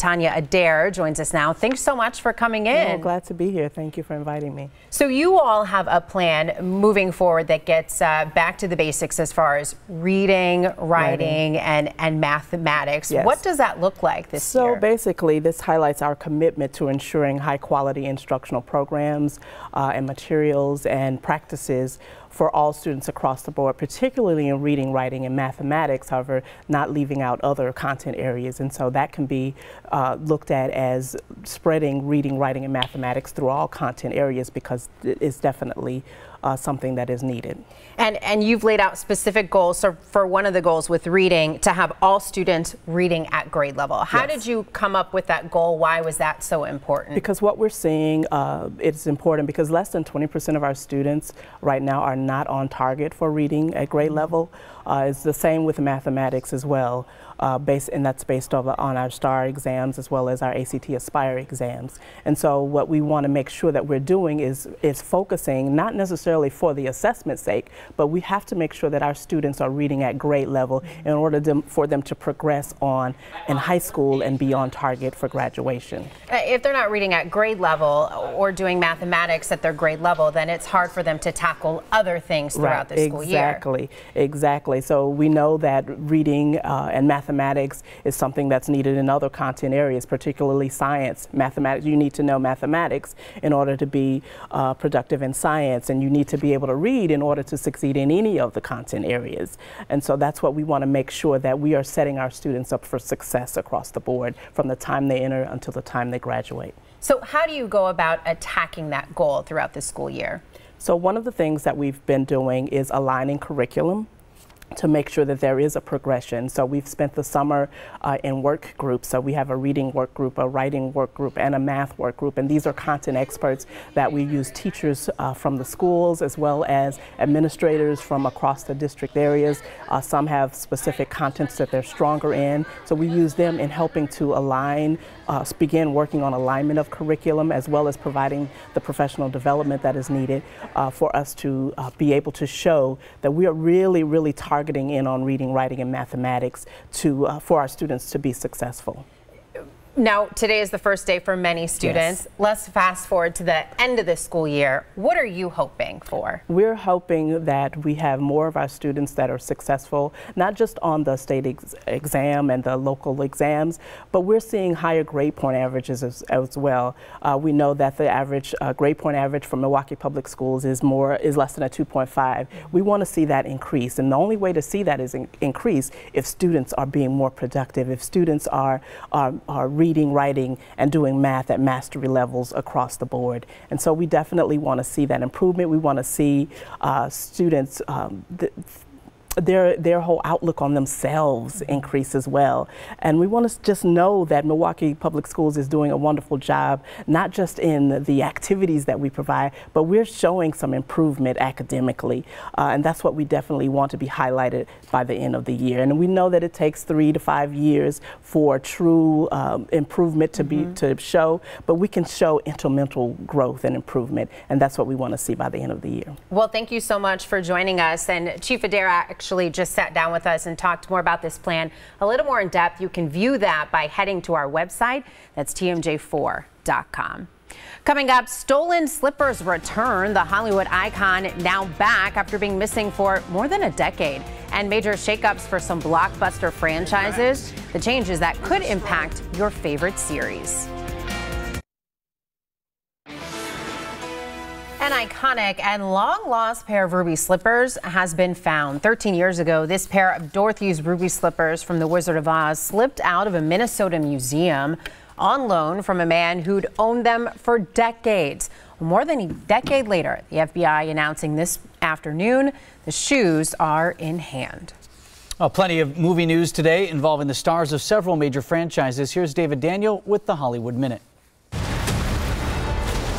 Tonya Adair joins us now. Thanks so much for coming in. Oh, glad to be here. Thank you for inviting me. So you all have a plan moving forward that gets back to the basics as far as reading, writing. And mathematics. Yes. What does that look like this year? So basically, this highlights our commitment to ensuring high quality instructional programs and materials and practices for all students across the board, particularly in reading, writing, and mathematics, however, not leaving out other content areas. And so that can be looked at as spreading reading, writing, and mathematics through all content areas, because it's definitely something that is needed. And you've laid out specific goals. So for one of the goals with reading, to have all students reading at grade level. How did you come up with that goal? Why was that so important? Because what we're seeing, it's important because less than 20% of our students right now are not on target for reading at grade level. It's the same with mathematics as well, and that's based on our STAR exams as well as our ACT Aspire exams. And so what we want to make sure that we're doing is focusing, not necessarily for the assessment's sake, but we have to make sure that our students are reading at grade level in order for them to progress on in high school and be on target for graduation. If they're not reading at grade level or doing mathematics at their grade level, then it's hard for them to tackle other things throughout the school year. Exactly. So we know that reading and mathematics is something that's needed in other content areas, particularly science. Mathematics, you need to know mathematics in order to be productive in science, and you need to be able to read in order to succeed in any of the content areas. And so that's what we want to make sure, that we are setting our students up for success across the board from the time they enter until the time they graduate. So how do you go about attacking that goal throughout the school year? So one of the things that we've been doing is aligning curriculum to make sure that there is a progression. So we've spent the summer in work groups. So we have a reading work group, a writing work group, and a math work group. And these are content experts that we use, teachers from the schools as well as administrators from across the district areas. Some have specific contents that they're stronger in. So we use them in helping to align, begin working on alignment of curriculum, as well as providing the professional development that is needed for us to be able to show that we are really targeting in on reading, writing, and mathematics for our students to be successful. Now, today is the first day for many students. Yes. Let's fast forward to the end of the school year. What are you hoping for? We're hoping that we have more of our students that are successful, not just on the state exam and the local exams, but we're seeing higher grade point averages as well. We know that the average grade point average for Milwaukee Public Schools is less than a 2.5. We want to see that increase, and the only way to see that is increase if students are being more productive, if students are reading, writing, and doing math at mastery levels across the board. And so we definitely want to see that improvement. We want to see students their whole outlook on themselves increase as well. And we want to just know that Milwaukee Public Schools is doing a wonderful job, not just in the activities that we provide, but we're showing some improvement academically. And that's what we definitely want to be highlighted by the end of the year. And we know that it takes 3 to 5 years for true improvement to show, but we can show incremental growth and improvement. And that's what we want to see by the end of the year. Well, thank you so much for joining us. And Chief Adair actually just sat down with us and talked more about this plan a little more in depth. You can view that by heading to our website. That's tmj4.com. Coming up, stolen slippers return. The Hollywood icon now back after being missing for more than a decade. And major shakeups for some blockbuster franchises. The changes that could impact your favorite series. An iconic and long-lost pair of ruby slippers has been found. 13 years ago, this pair of Dorothy's ruby slippers from The Wizard of Oz slipped out of a Minnesota museum on loan from a man who'd owned them for decades. More than a decade later, the FBI announcing this afternoon the shoes are in hand. Well, plenty of movie news today involving the stars of several major franchises. Here's David Daniel with the Hollywood Minute.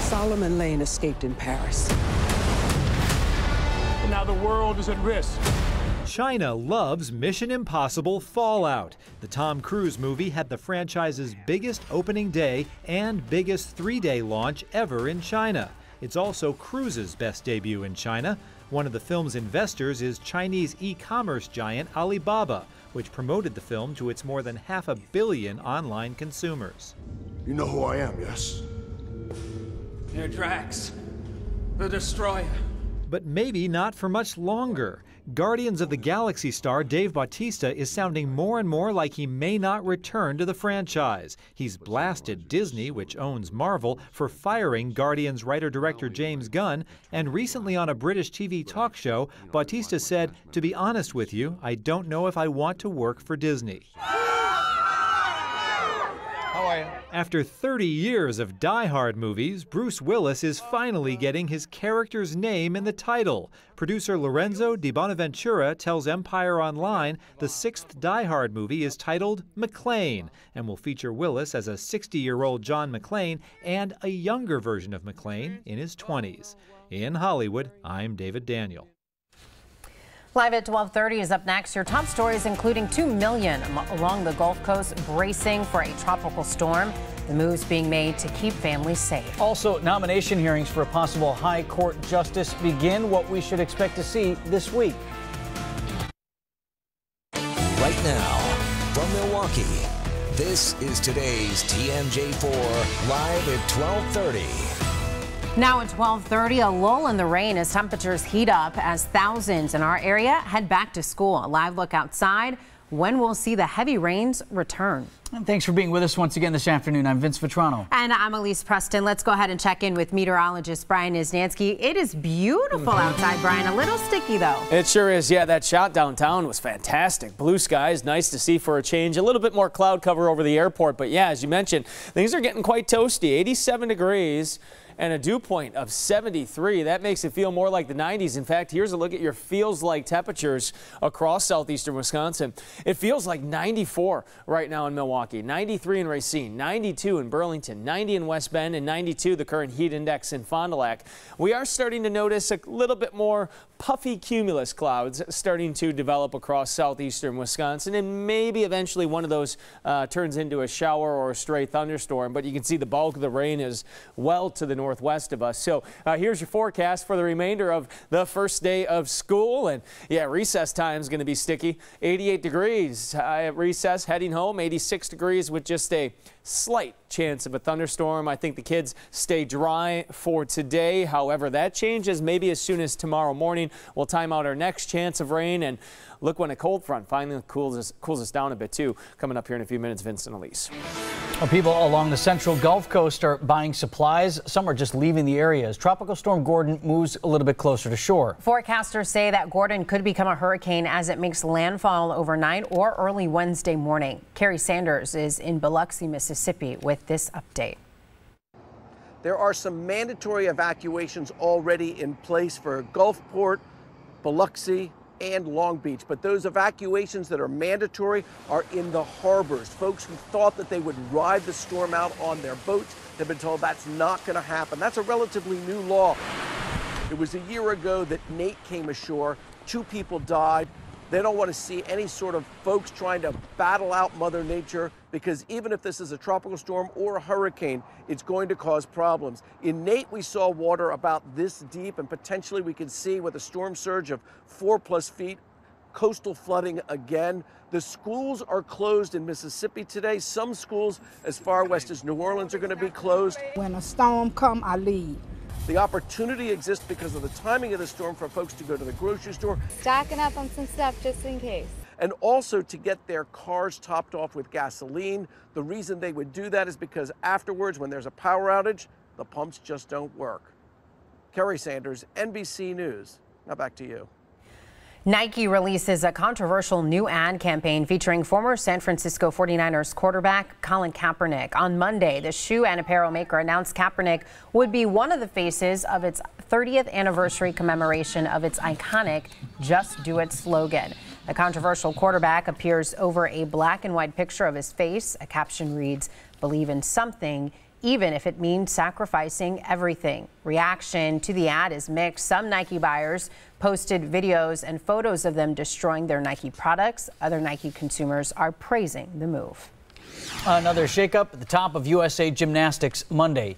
Solomon Lane escaped in Paris. Now the world is at risk. China loves Mission Impossible Fallout. The Tom Cruise movie had the franchise's biggest opening day and biggest three-day launch ever in China. It's also Cruise's best debut in China. One of the film's investors is Chinese e-commerce giant Alibaba, which promoted the film to its more than 500 million online consumers. You know who I am, yes? You're Drax, the Destroyer. But maybe not for much longer. Guardians of the Galaxy star Dave Bautista is sounding more and more like he may not return to the franchise. He's blasted Disney, which owns Marvel, for firing Guardians writer-director James Gunn, and recently on a British TV talk show, Bautista said, "To be honest with you, I don't know if I want to work for Disney." How are you? After 30 years of Die Hard movies, Bruce Willis is finally getting his character's name in the title. Producer Lorenzo Di Bonaventura tells Empire Online the 6th Die Hard movie is titled McClane and will feature Willis as a 60-year-old John McClane and a younger version of McClane in his 20s. In Hollywood, I'm David Daniel. Live at 12:30 is up next. Your top stories including 2 million along the Gulf Coast bracing for a tropical storm. The moves being made to keep families safe. Also, nomination hearings for a possible high court justice begin. What we should expect to see this week. Right now, from Milwaukee, this is today's TMJ4 live at 12:30. Now at 12:30, a lull in the rain as temperatures heat up as thousands in our area head back to school. A live look outside when we'll see the heavy rains return. And thanks for being with us once again this afternoon. I'm Vince Vitrano. And I'm Elise Preston. Let's go ahead and check in with meteorologist Brian Isnansky. It is beautiful outside, Brian. A little sticky, though. It sure is. Yeah, that shot downtown was fantastic. Blue skies, nice to see for a change. A little bit more cloud cover over the airport. But yeah, as you mentioned, things are getting quite toasty. 87 degrees. And a dew point of 73. That makes it feel more like the 90s. In fact, here's a look at your feels like temperatures across southeastern Wisconsin. It feels like 94 right now in Milwaukee, 93 in Racine, 92 in Burlington, 90 in West Bend, and 92 the current heat index in Fond du Lac. We are starting to notice a little bit more puffy cumulus clouds starting to develop across southeastern Wisconsin, and maybe eventually one of those turns into a shower or a stray thunderstorm. But you can see the bulk of the rain is well to the northwest of us. So here's your forecast for the remainder of the first day of school. And yeah, recess time is going to be sticky. 88 degrees at recess, heading home. 86 degrees with just a slight chance of a thunderstorm. I think the kids stay dry for today. However, that changes maybe as soon as tomorrow morning. We'll time out our next chance of rain, and look when a cold front finally cools us down a bit too. Coming up here in a few minutes, Vince and Elise. Well, people along the central Gulf Coast are buying supplies. Some are just leaving the area as Tropical Storm Gordon moves a little bit closer to shore. Forecasters say that Gordon could become a hurricane as it makes landfall overnight or early Wednesday morning. Carrie Sanders is in Biloxi, Mississippi with this update. There are some mandatory evacuations already in place for Gulfport, Biloxi, and Long Beach, but those evacuations that are mandatory are in the harbors. Folks who thought that they would ride the storm out on their boats have been told that's not going to happen. That's a relatively new law. It was a year ago that Nate came ashore. 2 people died. They don't want to see any sort of folks trying to battle out Mother Nature, because even if this is a tropical storm or a hurricane, it's going to cause problems. In Nate, we saw water about this deep, and potentially we could see with a storm surge of 4+ feet, coastal flooding again. The schools are closed in Mississippi today. Some schools as far west as New Orleans are going to be closed. When a storm comes, I leave. The opportunity exists because of the timing of the storm for folks to go to the grocery store. Stocking up on some stuff just in case. And also to get their cars topped off with gasoline. The reason they would do that is because afterwards, when there's a power outage, the pumps just don't work. Kerry Sanders, NBC News. Now back to you. Nike releases a controversial new ad campaign featuring former San Francisco 49ers quarterback Colin Kaepernick. On Monday, the shoe and apparel maker announced Kaepernick would be one of the faces of its 30th anniversary commemoration of its iconic "Just Do It" slogan. The controversial quarterback appears over a black and white picture of his face. A caption reads, "Believe in something, even if it means sacrificing everything." Reaction to the ad is mixed. Some Nike buyers posted videos and photos of them destroying their Nike products. Other Nike consumers are praising the move. Another shakeup at the top of USA Gymnastics Monday.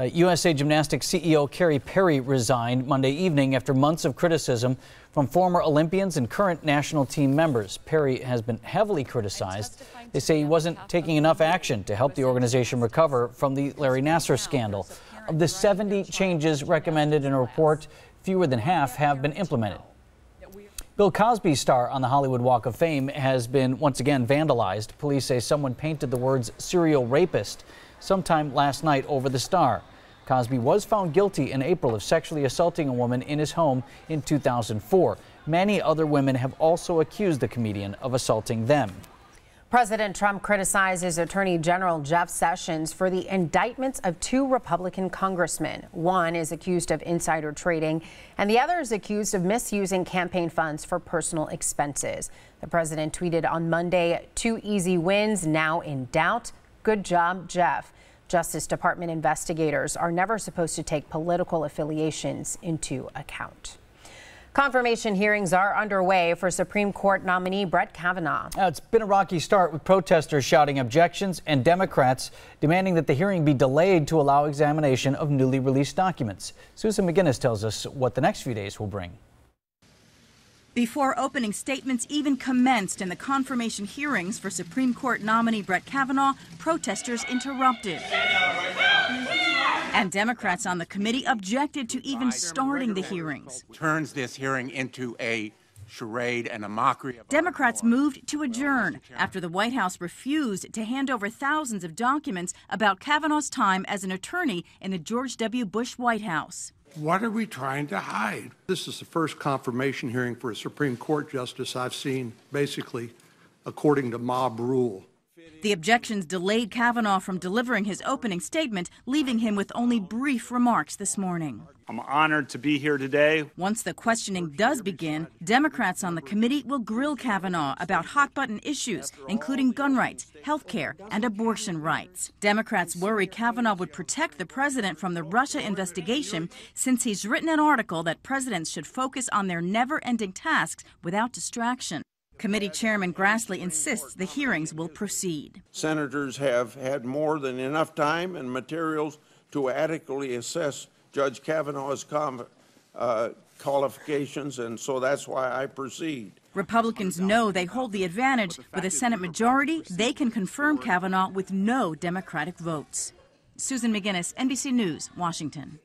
USA Gymnastics CEO Carrie Perry resigned Monday evening after months of criticism from former Olympians and current national team members. Perry has been heavily criticized. They say he wasn't taking enough action to help the organization recover from the Larry Nassar scandal. Of the 70 changes recommended in a report, fewer than half have been implemented. Bill Cosby's star on the Hollywood Walk of Fame has been once again vandalized. Police say someone painted the words "serial rapist" sometime last night over the star. Cosby was found guilty in April of sexually assaulting a woman in his home in 2004. Many other women have also accused the comedian of assaulting them. President Trump criticizes Attorney General Jeff Sessions for the indictments of 2 Republican congressmen. One is accused of insider trading, and the other is accused of misusing campaign funds for personal expenses. The president tweeted on Monday, "2 easy wins now in doubt. Good job, Jeff." Justice Department investigators are never supposed to take political affiliations into account. Confirmation hearings are underway for Supreme Court nominee Brett Kavanaugh. It's been a rocky start with protesters shouting objections and Democrats demanding that the hearing be delayed to allow examination of newly released documents. Susan McGinnis tells us what the next few days will bring. Before opening statements even commenced in the confirmation hearings for Supreme Court nominee Brett Kavanaugh, protesters interrupted. And Democrats on the committee objected to even starting the hearings. Turns this hearing into a charade and a mockery. Democrats moved to adjourn after the White House refused to hand over thousands of documents about Kavanaugh's time as an attorney in the George W. Bush White House. What are we trying to hide? This is the first confirmation hearing for a Supreme Court justice I've seen, basically, according to mob rule. The objections delayed Kavanaugh from delivering his opening statement, leaving him with only brief remarks this morning. I'm honored to be here today. Once the questioning does begin, Democrats on the committee will grill Kavanaugh about hot-button issues, including gun rights, health care, and abortion rights. Democrats worry Kavanaugh would protect the president from the Russia investigation, since he's written an article that presidents should focus on their never-ending tasks without distraction. Committee Chairman Grassley insists the hearings will proceed. Senators have had more than enough time and materials to adequately assess Judge Kavanaugh's qualifications, and so that's why I proceed. Republicans know they hold the advantage. With a Senate majority, they can confirm Kavanaugh with no Democratic votes. Susan McGinnis, NBC News, Washington.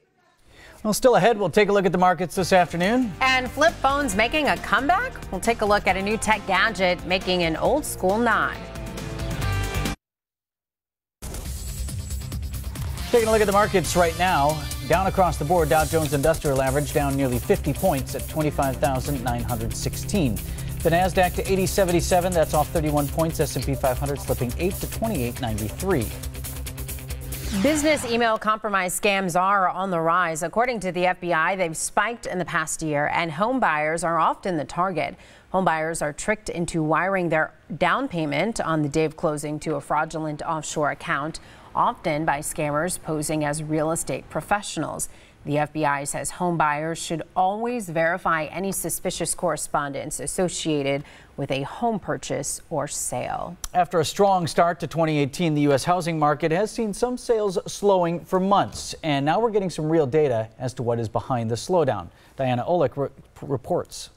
Well, still ahead, we'll take a look at the markets this afternoon. And flip phones making a comeback? We'll take a look at a new tech gadget making an old school nod. Taking a look at the markets right now. Down across the board, Dow Jones Industrial Average down nearly 50 points at 25,916. The Nasdaq to 8077, that's off 31 points. S&P 500 slipping 8 to 2893. Business email compromise scams are on the rise. According to the FBI, they've spiked in the past year, and home buyers are often the target. Home buyers are tricked into wiring their down payment on the day of closing to a fraudulent offshore account, often by scammers posing as real estate professionals. The FBI says home buyers should always verify any suspicious correspondence associated with a home purchase or sale. After a strong start to 2018, the U.S. housing market has seen some sales slowing for months, and now we're getting some real data as to what is behind the slowdown. Diana Olick reports.